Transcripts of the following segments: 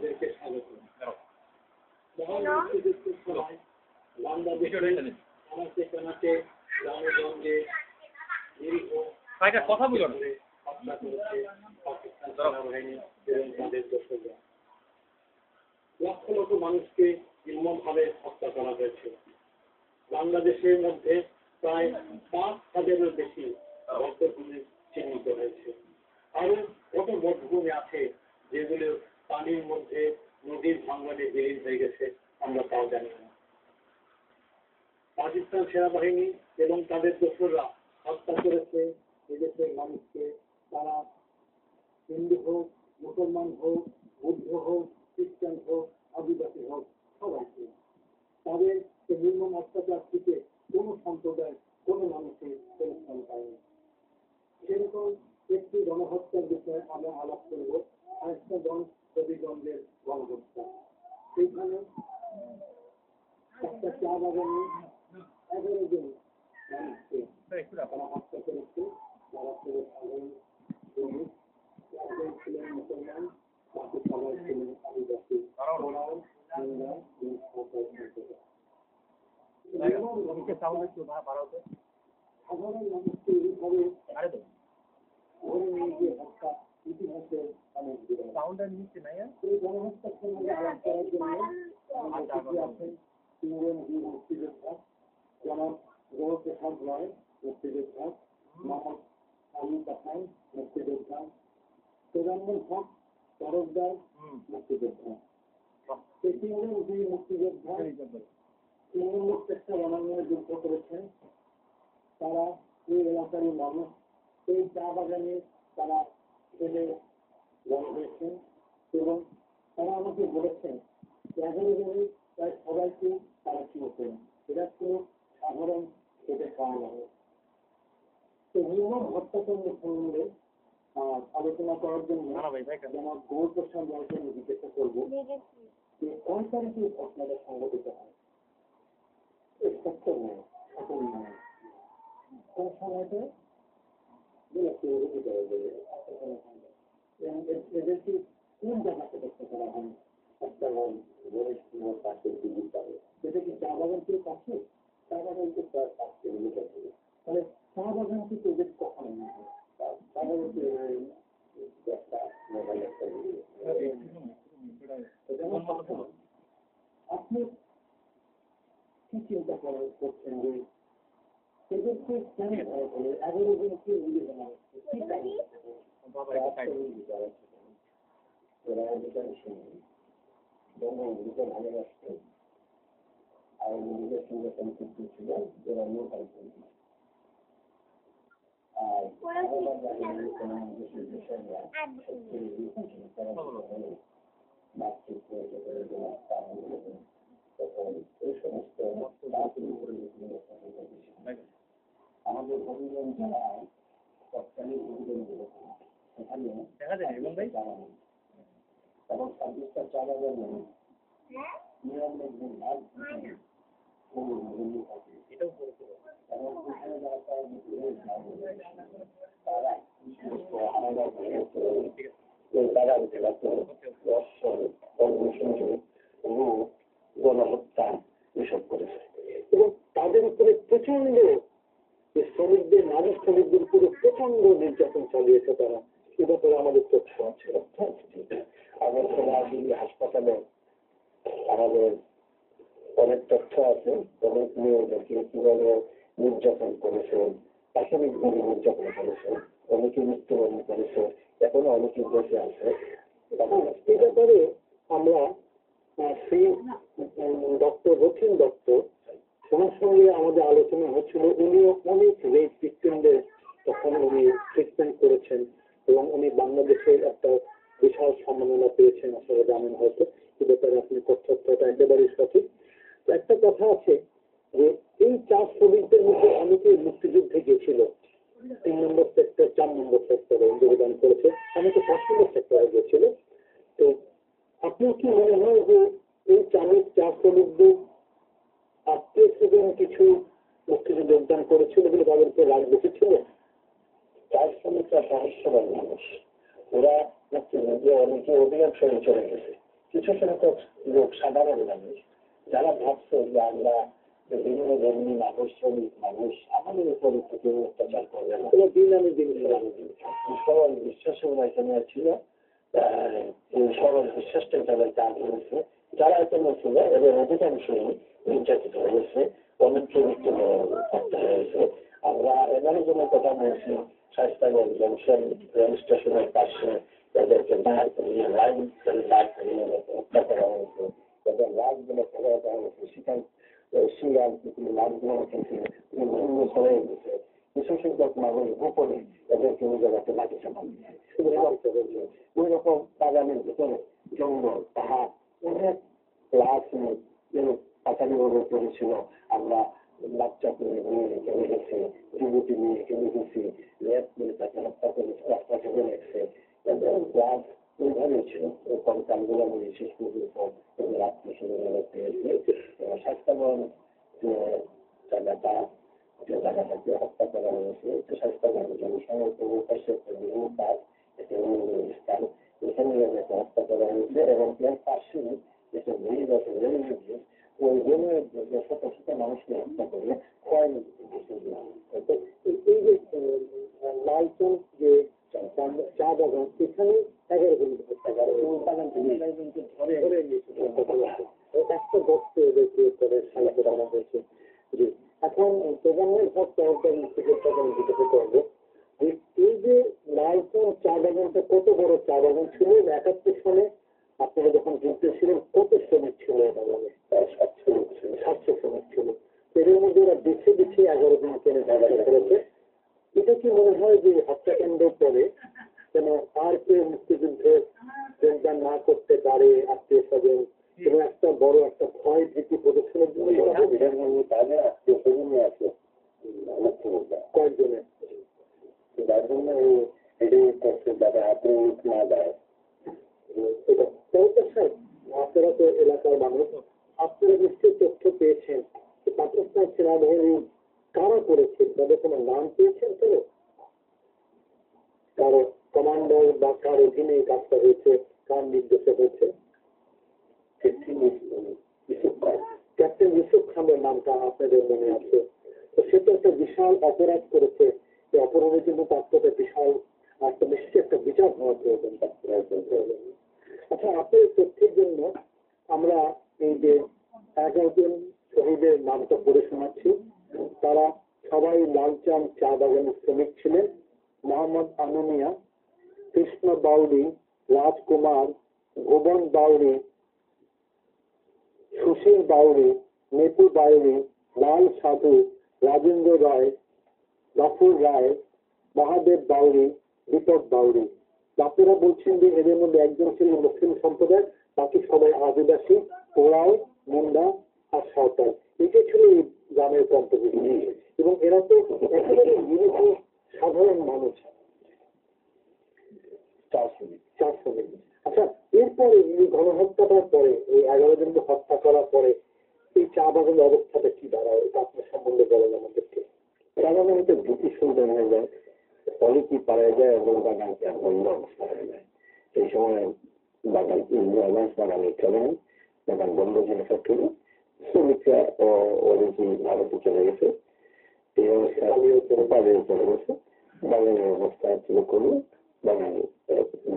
আপনাদেরকে স্বাগত। বাংলাদেশে আমাকে কানাতে গ্রামে কথা বলো না। হত্যা করেছে পাকিস্তান সেনাবাহিনী এবং তাদের দোসররা। লক্ষ লক্ষ মানুষকে নির্মমভাবে হত্যা করা হয়েছে। বাংলাদেশের মধ্যে প্রায় ৫,০০০-এর বেশি বৌদ্ধভূমি চিহ্নিত হয়েছে। আরো কত বৌদ্ধভূমি আছে যেগুলো পানির মধ্যে নদীর ভাঙনে বিলীন হয়ে গেছে, আমরা তাও জানি না। পাকিস্তান সেনাবাহিনী এবং তাদের দোসররা হত্যা করেছে এদেশের মানুষকে। তারা হিন্দু হোক, মুসলমান হোক, বৌদ্ধ হোক, খ্রিস্টান হোক, আদিবাসী হোক, সবাইকে। তাদের নির্মম অত্যাচার থেকে কোন সম্প্রদায়, কোন মানুষের পরিশ্রম পায়নি। সেরকম একটি গণহত্যার বিষয়ে আমরা আলাপ করব, আরেকটাগঞ্জ হবিগঞ্জের গণহত্যা। সেইখানে একটা চা বাগানে 11 জন মানুষকে তারা হত্যা করেছে। তারা ছিল সাধারণ শ্রমিক, একজন ছিলেন মুসলমান, বাকি সবাই ছিলেন আদিবাসী। সাধারণ মানুষকে এইভাবে ধরে নিয়ে গিয়ে হত্যা ইতিহাসে অনেক এই গণহত্যার সঙ্গে আলাপ করার জন্য আছেন তিনজন বীর মুক্তিযোদ্ধা, জনাব গৌরপ্রসাদ রায় মুক্তিযোদ্ধা, মোহাম্মদ আলী পাঠান মুক্তিযোদ্ধা, তেজাম্মুল হক তরফদার মুক্তিযোদ্ধা। এই তিনজন বীর মুক্তিযোদ্ধা তৃণমূল চেষ্টা বানানোর যুদ্ধ করেছেন। তারা এই এলাকারই মানুষ। এই চা বাগানে তারা ছেলে বড় হয়েছেন এবং তারা আমাকে বলেছেন 11 জনের প্রায় সবাইকে তারা চিনতেন। এরা ছিল সাধারণ খেটে খাওয়া মানুষ। তো নির্মম হত্যাকাণ্ড সম্বন্ধে আলোচনা করার জন্য আমার গৌরপ্রসাদ রায়কে আমি জিজ্ঞাসা করবো যে কয় তারিখে ঘটনাটা সংঘটিত হয়? সত্য নয়, সকল নয়। কোন সময়টা এদেরকে কোন জায়গা থেকে করা হয়? এটা কি চা বাগান থেকে কাছে? চা বাগান থেকে প্রায় 5 কিলোমিটার দূরে। তাহলে চা বাগান থেকে এদের কখনো না আপনি কি চিন্তা করছেন যে এদেরকে কেন ভয় করে 11 জনকে উড়িয়ে দেওয়া হচ্ছে? কি কারণ? ওরা অধিকার শুনে বঙ্গবন্ধুকে ভালোবাসত আর নিজের সঙ্গে সম্পৃক্ত ছিল। ওরা লোকাল আর আমাদের অভিযান যারা তৎকালীন অভিযান করেছে সেখানে এবং 26টা চা বাগান নিরানব্বই ভাগ এটাও করেছিল এবং সেখানে যারা তারা আলাদা গণহত্যা এসব করেছে এবং তাদের উপরে প্রচন্ড শ্রমিকদের, নারী শ্রমিকদের উপরে প্রচন্ড নির্যাতন চালিয়েছে তারা। এ ব্যাপারে আমাদের তথ্য আছে। আগরতলা হাসপাতালে আমাদের অনেক তথ্য আছে, অনেক মেয়েদেরকে কিভাবে নির্যাতন করেছে, প্রাথমিকভাবে নির্যাতন করেছে, অনেকে মৃত্যুবরণ করেছে, এখনো অনেকে বেঁচে আছে। এই ব্যাপারে আমরা শ্রী ডক্টর রথিন দত্ত ওনার সঙ্গে আমাদের আলোচনা হচ্ছিল। উনিও অনেক রেপ ভিক্টিমদের তখন উনি ট্রিটমেন্ট করেছেন এবং উনি বাংলাদেশের একটা বিশাল সম্মাননা পেয়েছেন, আপনারা জানেন হয়তো। এ ব্যাপারে আপনি তথ্যটা একেবারেই সঠিক। একটা কথা আছে যে এই 4 শ্রমিকদের মধ্যে অনেকেই মুক্তিযুদ্ধে গিয়েছিল। 3 নম্বর সেক্টর, 4 নম্বর সেক্টরে যোগদান করেছে, অনেকে 5 নম্বর সেক্টরে গিয়েছিল। তো আপনার কি মনে হয় যে এই 4 শ্রমিকদের আত্মীয় স্বজন কিছু মুক্তিযুদ্ধে যোগদান করেছিল বলে তাদেরকে রাগ বেশিছিল? 4 শ্রমিকরা সাহসবান মানুষ, ওরা মুক্তিযুদ্ধে অনেকে অধিকাংশ চলে গেছে, কিছু সংখ্যক লোক, সাধারণ মানুষ, যারা ভাবছে যে আমরা বিভিন্ন ধর্মী মানুষ, শ্রমিক মানুষ, আমাদের উপরে কেউ অত্যাচার করবে না, দিন আমি দিন সরল বিশ্বাস এখানে ছিল। এই সরল বিশ্বাসটা তাদেরকে আগে হয়েছে, যারা এখানে ছিল এদের অধিকাংশই নির্যাতিত হয়েছে, অনেককে মৃত্যু হত্যা হয়েছে। আমরা এবারে জন্য কথা বলছি, স্বাস্থ্যগঞ্জ জংশন রেল স্টেশনের পাশে তাদেরকে দাঁড় করিয়ে লাইন দাঁড় করিয়ে হত্যা করা হয়েছে, তাদের রাজগুলো ফেরা দেওয়া হয়েছে, সেখান শিয়াল লাভগুলো থেকে ভঙ্গ করে গেছে। কিছু সংখ্যক মানুষ গোপনে তাদেরকে ওই জায়গাতে লাঠি চাপা দিয়েছে। শুধু ওই রকম বাগানের ভিতরে জঙ্গল, পাহাড়, অনেক ক্লাস পাতালি ভাবে পড়েছিল। আমরা বাচ্চা করে নিয়ে চলে গেছে, যুবতী নিয়ে চলে গেছি, রেপ করে তাকে হত্যা করে রাস্তা থেকে রেখেছে। ক্লাস ওইভাবেই ছিল। কালগুলো নিয়ে শেষ পর্যন্ত আত্মীয় পেয়েছে। স্বাস্থ্যগণ যে জায়গাটা, যে জায়গাটাকে হত্যা করা হয়েছে, স্বাস্থ্যগণ জনসংখ্যার পাশে একটা বিভিন্ন কাজ, এটা স্থান, এখানে হত্যা করা হয়েছে। এবং এর পাশে যেটা ব্রিজ আছে, রেল ব্রিজ, ওই রেলের শত শত মানুষকে হত্যা করে ক্ষয় এই যে লালচন যে চা বাগান, এখানে 11 জন হত্যা করে বাগান থেকে ধরে একটা বক্ত এদের সালা করা হয়েছে। এখন প্রধানের ভক্ত জিজ্ঞাসা করবো, এই যে লালচন চা বাগানটা কত বড় চা বাগান ছিল 71 সালে আপনারা যখন যুদ্ধে ছিলেন, কত শ্রমিক ছিল? 700 শ্রমিক ছিল। এর মধ্যে ওরা বেছে বেছে 11 জন কেনে জায়গা করেছে। এটা কি মনে হয় যে হত্যাকাণ্ডের পরে যেন আর কেউ মুক্তিযুদ্ধে যোগদান না করতে পারে, আত্মীয় স্বজন, এবং একটা বড় একটা ভয় ভীতি প্রদর্শনের জন্য তাদের আত্মীয় স্বজনে আছে কয়েকজনে, যার জন্য এটি করছে যাতে হাতে না যায়। আপনারা তো এলাকার মানুষ, আপনারা নিশ্চয়ই তথ্য পেয়েছেন পাকিস্তান সেনাবাহিনী কারা করেছে, তাদের কোনো নাম পেয়েছেন? তো কারো কমান্ডার বা কার অধীনে কাজটা হয়েছে, কার নির্দেশে হয়েছে? ক্যাপ্টেন ইউসুফ খানের নামটা আপনাদের মনে আছে? তো সে তো একটা বিশাল অপরাধ করেছে। এই অপরাধের জন্য তার তো বিশাল একটা নিশ্চয়ই একটা বিচার হওয়া প্রয়োজন। আচ্ছা, আপনাদের তথ্যের জন্য আমরা এই যে 11 জন শহীদের নামটা পড়ে শোনাচ্ছি। তারা সবাই লালচান চা বাগানের শ্রমিক ছিলেন। মোহাম্মদ আনুমিয়া, কৃষ্ণ বাউরি, রাজকুমার, ভুবন বাউরি, সুশীল বাউরি, নেপু বাউরি, লাল সাধু, রাজেন্দ্র রায়, গাফুর রায়, মহাদেব বাউরি, দীপক বাউরি। আপনারা বলছেন যে এদের মধ্যে একজন ছিলেন মুসলিম সম্প্রদায়, বাকি সবাই আদিবাসী, ওরাও, মুন্ডা আর সাঁওতাল। এটাই ছিল এই গ্রামের কম্পোজিশন। এবং এরা তো একেবারে নিরীহ সাধারণ মানুষ, চা শ্রমিক। আচ্ছা, এরপরে এই গণহত্যাটার পরে, এই 11 জনকে হত্যা করার পরে এই চা বাগানের অবস্থাটা কি দাঁড়ায়, এটা আপনার সম্বন্ধে বলেন আমাদেরকে। চা বাগান তো দুটি সুন্দর হয়ে যায়, পলিটি পাড়ায় যায় এবং বাগানকে বন্ধ অবস্থা হয়ে যায়। সেই সময় বাগান বাগানে চলে, বাগান বন্ধ ছিল ফ্যাক্টরি, শ্রমিকরা অনেকেই ভারতে চলে গেছে। এই অবস্থা পালিয়ে চলে গেছে। বাগানের অবস্থা ছিল কোনো, বাগান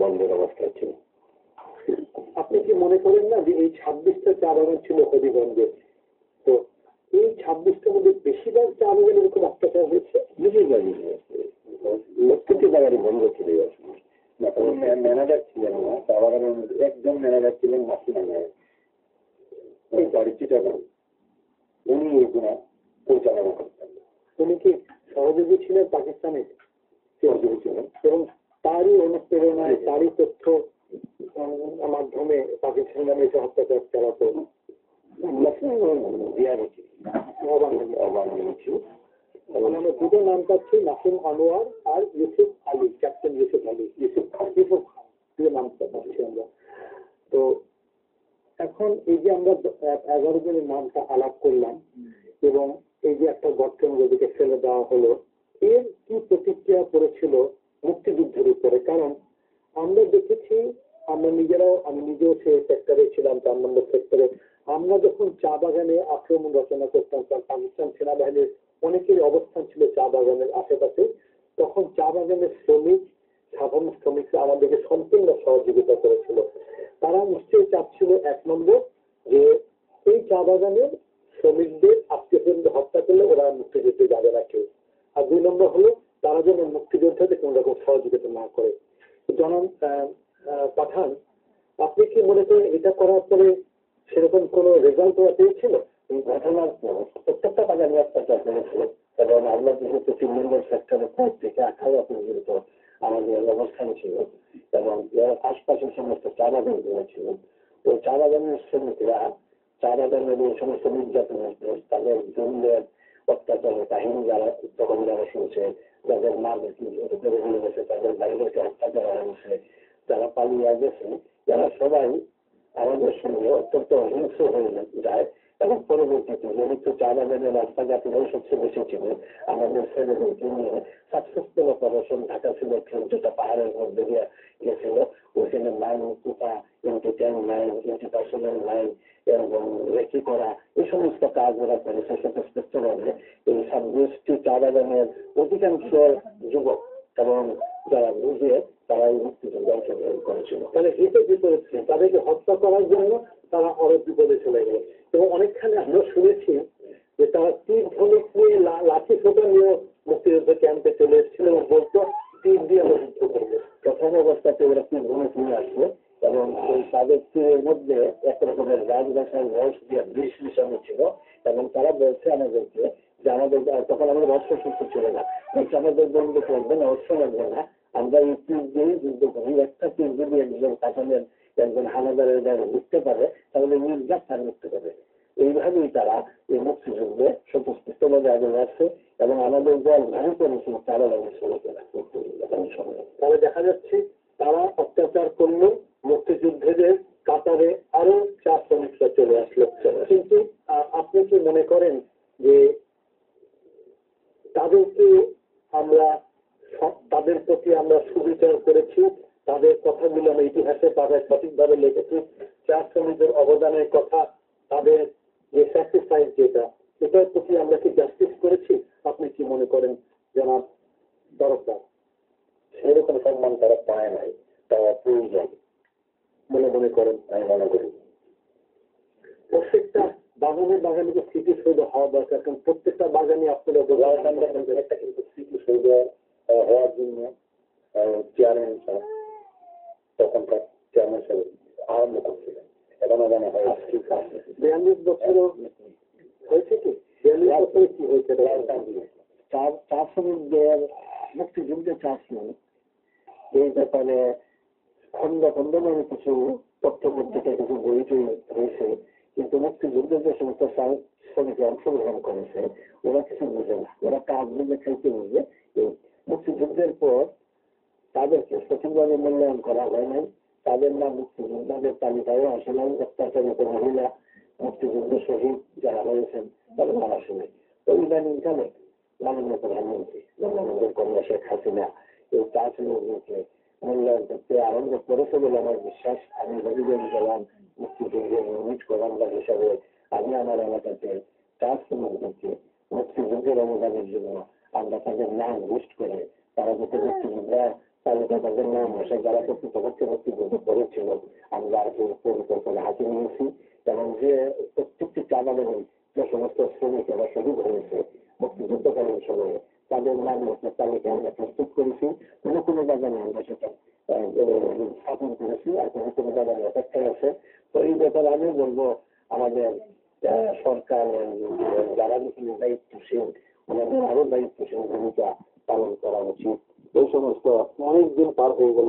বন্ধের অবস্থায় ছিল। আপনি কি মনে করেন না যে এই 26টা চা বাগান ছিল হবিগঞ্জে, তো এই 26টার মধ্যে বেশিরভাগ চা বাগান এরকম অত্যাচার হয়েছে? বেশিরভাগই প্রত্যেকটি বাগানই বন্ধ ছিল। ম্যানেজার ছিলেন না চা বাগানের মধ্যে, একজন ম্যানেজার ছিলেন মাসিমা নায়ক, ওই বাড়ি চিটাগং, উনি এগুলা পরিচালনা করতেন। উনি কি সহযোগী ছিলেন পাকিস্তানের? সহযোগী ছিলেন এবং তারই অনুপ্রেরণায়, তারই তথ্য মাধ্যমে পাকিস্তান নামে এসে অত্যাচার চালাতো। আমরা দুটো নাম পাচ্ছি, নাসিম আনোয়ার আর ইউসুফ আলী, ক্যাপ্টেন ইউসুফ আলী, ইউসুফ খান, দুটো নামটা পাচ্ছি আমরা। তো এখন এই যে আমরা 11 জনের নামটা আলাপ করলাম এবং এই যে একটা গঠন যদি ফেলে দেওয়া হলো, এর কি প্রতিক্রিয়া করেছিল মুক্তিযুদ্ধের উপরে? কারণ আমরা দেখেছি আমরা নিজেরাও, আমি নিজেও সেই সেক্টরে ছিলাম, 4 নম্বর সেক্টরে। আমরা যখন চা বাগানে আক্রমণ রচনা করতাম, কারণ পাকিস্তান সেনাবাহিনীর অনেকের অবস্থান ছিল চা বাগানের আশেপাশে, তখন চা বাগানের শ্রমিক, সাধারণ শ্রমিকরা আমাদেরকে সম্পূর্ণ সহযোগিতা করেছিল। তারা নিশ্চয়ই চাচ্ছিল 1 নম্বর যে এই চা বাগানের শ্রমিকদের আত্মীয় হত্যা করলে ওরা মুক্তিযুদ্ধে যাবে না কেউ, আর 2 নম্বর হলো তারা যেন মুক্তিযোদ্ধাতে কোন রকম সহযোগিতা না করে। জনাব পাঠান, আপনি কি মনে করেন এটা করার পরে সেরকম কোন রেজাল্ট ওরা পেয়েছিল? এই ঘটনার পর প্রত্যেকটা বাগানে অত্যাচার করেছিল, এবং আমরা যেহেতু 3 নম্বর সেক্টরের পর থেকে 18 পর্যন্ত আমাদের অবস্থান ছিল, এবং এর আশপাশের সমস্ত চা বাগানগুলো ছিল। ওই চা বাগানের শ্রমিকরা চা বাগানের এই সমস্ত নির্যাতনের পর তাদের জমিদের অত্যাচারের কাহিনী যারা তখন যারা শুনছে, যাদের মা বেঁচে হয়ে গেছে, তাদের বাইরেকে হত্যা করা হয়েছে, যারা পালিয়ে গেছে, যারা সবাই আমাদের সঙ্গে অত্যন্ত অহিংস্র হয়ে যায়। এবং পরবর্তীতে যেহেতু চা বাগানের রাস্তাঘাটগুলো সবচেয়ে বেশি ছিল, আমাদের ছেলেদেরকে নিয়ে সাকসেসফুল অপারেশন ঢাকা সিলেট যেটা পাহাড়ের মধ্যে দিয়ে গেছিল, ওইখানে লাইন কুপা, ট্যাঙ্ক লাইন, পার্সোনাল লাইন এবং রেকি করা, এই সমস্ত কাজ ওরা করেছে। সেক্ষেত্রে এই সাবজেক্টটি চা বাগানের অধিকাংশ যুবক এবং যারা বুঝে তারা এই মুক্তিযুদ্ধে অংশগ্রহণ করেছিল। তাহলে হিতে বিপরীত, তাদেরকে হত্যা করার জন্য তারা অনেক বিপদে চলে গেল। এবং অনেকখানে আমরা শুনেছি যে তারা তীর ধনুক নিয়ে, লাঠি ছোটা নিয়ে মুক্তিযুদ্ধ ক্যাম্পে চলে এসেছিল এবং বলতো তীর দিয়ে আমরা যুদ্ধ করবো। প্রথম অবস্থাতে ওরা তীর ধনুক নিয়ে আসলো, এবং ওই তাদের তীরের মধ্যে এক রকমের রাজভাষার রস দিয়ে বিষ মিশানো ছিল, এবং তারা বলছে আমাদেরকে যে আমাদের তখন আমাদের অস্ত্র শস্ত্র ছিল না, আমাদের বন্ধু করবে না, অস্ত্র লাগবে না, আমরা এই তীর দিয়েই যুদ্ধ করি। একটা তীর যদি একজন কাঠানের একজন হানাদারের গায়ে উঠতে পারে তাহলে নির্যাত তার মৃত্যু পাবে। এইভাবেই তারা এই মুক্তিযুদ্ধে স্বতঃস্ফূর্তভাবে আগে আসছে, এবং আমাদের দল ভারী করেছিল তারা তাহলে দেখা যাচ্ছে তারা অত্যাচার করলো, মুক্তিযুদ্ধের কাতারে আরো 4 শ্রমিকরা চলে আসলো। কিন্তু আপনি কি মনে করেন যে তাদেরকে আমরা, তাদের প্রতি আমরা সুবিচার করেছি, তাদের কথাগুলো আমরা ইতিহাসে পাঠায় সঠিকভাবে লিখেছি, 4 শ্রমিকদের অবদানের কথা, তাদের যে স্যাক্রিফাইস যেটা, এটার প্রতি আমরা কি জাস্টিস করেছি? আপনি কি মনে করেন জনাব তরফদার? সেরকম সম্মান তারা পায় নাই, তারা প্রয়োজন মনে মনে করেন? আমি মনে করি প্রত্যেকটা বাগানে স্মৃতিসৌধ হওয়া দরকার, কারণ প্রত্যেকটা বাগানে আপনারা একটা কিন্তু স্মৃতিসৌধ হওয়ার জন্য চেয়ারম্যান সাহেব, তখনকার চেয়ারম্যান সাহেব আরম্ভ করছিলেন, এখন মনে হয় 42 বছরও হয়েছে কি? 42 বছরে কি হয়েছে? 4 শ্রমিকদের মুক্তিযুদ্ধে 4 শ্রমিক, এই ব্যাপারে খন্ড খন্ড মানে কিছু তথ্য পত্রিকা, কিছু বই হয়েছে, কিন্তু মুক্তিযুদ্ধের যে সমস্ত শ্রমিক অংশগ্রহণ করেছে ওরা কিছু বুঝে না, ওরা কাজ বুঝে খাইতে বুঝে। এই মুক্তিযুদ্ধের পর তাদেরকে সঠিকভাবে মূল্যায়ন করা হয় নাই, তাদের নাম মুক্তিযোদ্ধাদের তালিকায়ও আসে নাই। অত্যাচারিত মহিলা, মুক্তিযুদ্ধ শহীদ যারা হয়েছেন তাদের নাম আসে নাই। তো ইদানিংকালে মাননীয় প্রধানমন্ত্রী আমাদের কন্যা শেখ হাসিনা এই 4 শ্রমিককে মূল্যায়ন করতে আরম্ভ করেছে বলে আমার বিশ্বাস। আমি হবিগঞ্জ গেলাম মুক্তিযুদ্ধের ইউনিট কমান্ডার হিসাবে, আমি আমার এলাকাতে 4 শ্রমিকদেরকে মুক্তিযুদ্ধের অবদানের জন্য আমরা তাদের নাম লিস্ট করে, তারা যাতে মুক্তিযোদ্ধার তালিকা তাদের নাম আসে, যারা প্রকৃতপক্ষে মুক্তিযুদ্ধ করেছিল, আমরা পরিকল্পনা হাতে নিয়েছি। এবং যে প্রত্যেকটি চা বাগানে যে সমস্ত শ্রমিকেরা শহীদ হয়েছে মুক্তিযুদ্ধকালীন সময়ে তাদের নাম তালিকা আমরা প্রস্তুত করেছি। কোনো কোনো বাগানে আমরা সেটা স্থাপন করেছি, আর কোনো কোনো বাগানে অপেক্ষায় আছে। তো এই ব্যাপারে আমি বলবো আমাদের সরকার যারা দায়িত্বশীল, ওনাদের আরো দায়িত্বশীল ভূমিকা পালন করা উচিত। এই সমস্ত অনেকদিন পার হয়ে গেল,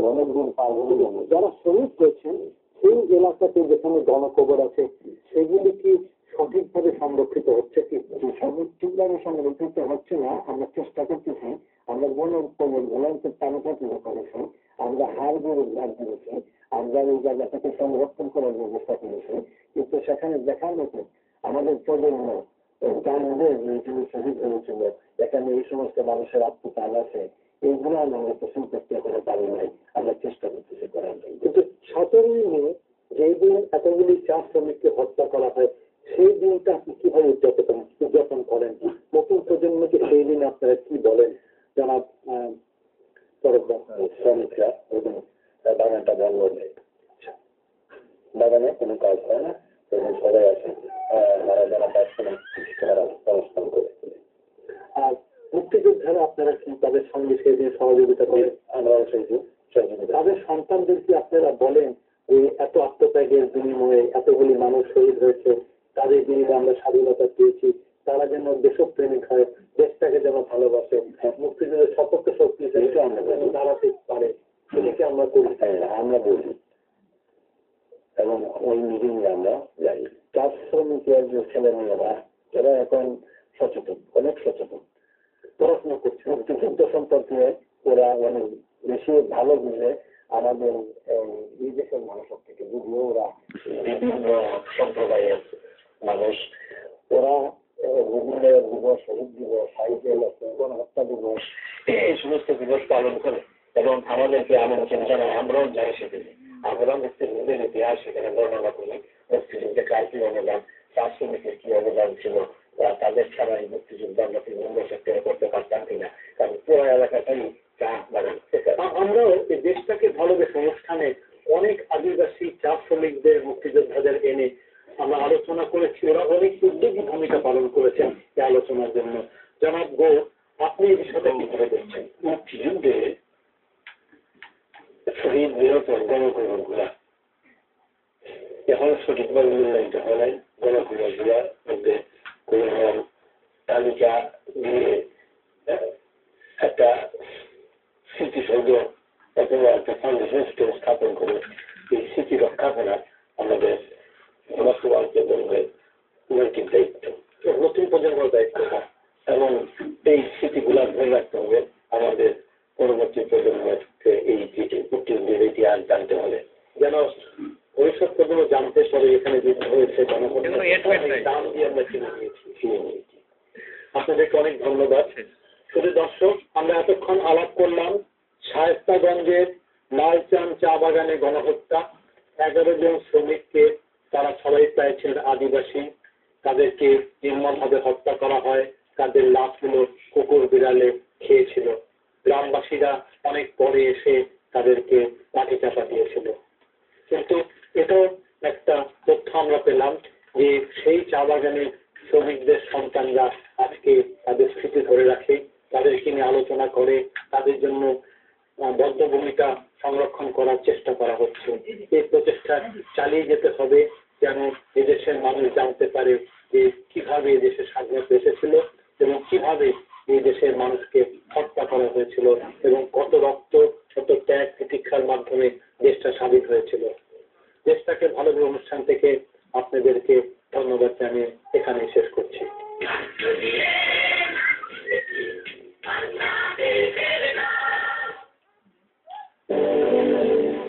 যারা শহীদ হয়েছেন সেই এলাকাতে যেখানে গণকবর আছে সেগুলি কি সঠিকভাবে সংরক্ষিত হচ্ছে কি? সঠিকভাবে সংরক্ষিত হচ্ছে না, আমরা চেষ্টা করতেছি। আমরা গণকবর গুলোকে তালিকা তুলে করেছি, আমরা হাড়গুলো উদ্ধার করেছি, আমরা এই জায়গাটাকে সংরক্ষণ করার ব্যবস্থা করেছি, কিন্তু সেখানে দেখার মতো আমাদের প্রজন্ম গান্ধী শহীদ হয়েছিল, এখানে এই সমস্ত মানুষের আত্মত্যাগ আছে, এইগুলো আমরা পোষণ করতে এখনো পারি নাই, আমরা চেষ্টা করতেছি করার জন্য। কিন্তু 17ই মে যেই দিন এতগুলি চা শ্রমিককে হত্যা করা হয় সেই দিনটা আপনি কিভাবে উদযাপন করেন? নতুন প্রজন্মকে সেই দিন আপনারা কি বলেন জনাব তরফদ? শ্রমিকরা এবং বাগানটা বন্ধ নেই, বাগানে কোনো কাজ হয় না এবং সবাই আসে মারা যারা তারা পরস্পর করে। আর মুক্তিযোদ্ধারা আপনারা কি তাদের সঙ্গে সেই দিন সহযোগিতা করেন? আমরাও সেই দিন সহযোগিতা। তাদের সন্তানদের কি আপনারা বলেন যে এত আত্মত্যাগের বিনিময়ে এতগুলি মানুষ শহীদ হয়েছে, তাদের বিনিময়ে আমরা স্বাধীনতা পেয়েছি, তারা যেন দেশপ্রেমিক হয়, দেশটাকে যেন ভালোবাসে, মুক্তিযুদ্ধের সপক্ষ শক্তি দাঁড়াতে পারে, সেটাকে আমরা করি? আমরা বলি এবং ওই মিটিং আমরা যাই। চা শ্রমিকের যে ছেলে মেয়েরা এরা এখন সচেতন, অনেক সচেতন, পড়াশোনা করছে। মুক্তিযুদ্ধ সম্পর্কে ওরা অনেক বেশি ভালো বুঝে আমাদের এই দেশের মানুষের থেকে। যদিও ওরা বিভিন্ন সম্প্রদায়ের মানুষ, ওরা রবীন্দ্র দিবস, শহীদ দিবস, সাহিত্য গণহত্যা দিবস এই সমস্ত দিবস পালন করে এবং আমাদেরকে আমন্ত্রণ জানায়। আমরাও যাই সেখানে, আমরা মুক্তিযুদ্ধের ইতিহাস সেখানে বর্ণনা করি। মুক্তিযুদ্ধে কার কি অবদান, চা শ্রমিকের কি অবদান ছিল, তাদের ছাড়া এই মুক্তিযুদ্ধ আমরা তৃণমূল সেক্টরে করতে পারতাম কিনা, কারণ পুরো এলাকাটাই চা বাগান। আমরাও এই দেশটাকে ভালোবেসে অনুষ্ঠানে অনেক আদিবাসী চা শ্রমিকদের মুক্তিযোদ্ধাদের এনে আমরা আলোচনা করেছি। ওরা অনেক উদ্যোগী ভূমিকা পালন করেছেন এই আলোচনার জন্য। জনাব গো, আপনি এই বিষয়টা কিভাবে দেখছেন? মুক্তিযুদ্ধে শহীদ নিহত গণকর্মীগুলা এখন সঠিকভাবে মূল্যায়িত হয় নাই। গণকর্মীগুলার মধ্যে কোন তালিকা দিয়ে একটা স্মৃতিসৌধ অথবা একটা ফাউন্ডেশন স্টোর স্থাপন করে এই স্মৃতি রক্ষা করা আমাদের বর্তমান প্রজন্মের নৈতিক দায়িত্ব, নতুন প্রজন্মের দায়িত্ব। এবং এই স্মৃতিগুলা ধরে রাখতে হবে আমাদের পরবর্তী প্রজন্মকে। এই মুক্তিযুদ্ধের ইতিহাস জানতে হবে, যেন ভবিষ্যৎ প্রজন্ম জানতে পারে এখানে যুদ্ধ হয়েছে, দাম দিয়ে আমরা কিনে নিয়েছি। আপনাদেরকে অনেক ধন্যবাদ। শুধু দর্শক, আমরা এতক্ষণ আলাপ করলাম শায়েস্তাগঞ্জের লালচান চা বাগানে গণহত্যা। 11 জন শ্রমিককে, তারা সবাই প্রায় ছিলেন আদিবাসী, তাদেরকে নির্মমভাবে হত্যা করা হয়। তাদের লাশগুলো কুকুর বিড়ালে খেয়েছিল। গ্রামবাসীরা অনেক পরে এসে তাদেরকে লাঠি চাপা দিয়েছিল। কিন্তু এটাও একটা তথ্য আমরা পেলাম যে সেই চা বাগানের শ্রমিকদের সন্তানরা আজকে তাদের স্মৃতি ধরে রাখে, তাদেরকে নিয়ে আলোচনা করে, তাদের জন্য বদ্ধ ভূমিকা সংরক্ষণ করার চেষ্টা করা হচ্ছে। এই প্রচেষ্টা চালিয়ে যেতে হবে যেন এদেশের মানুষ জানতে পারে যে কিভাবে এদেশের স্বাধীনতা এসেছিল এবং কিভাবে এই দেশের মানুষকে হত্যা করা হয়েছিল এবং কত রক্ত, কত ত্যাগ প্রতীক্ষার মাধ্যমে দেশটা স্বাধীন হয়েছিল। দেশটাকে ভালোভাবে অনুষ্ঠান থেকে আপনাদেরকে ধন্যবাদ জানিয়ে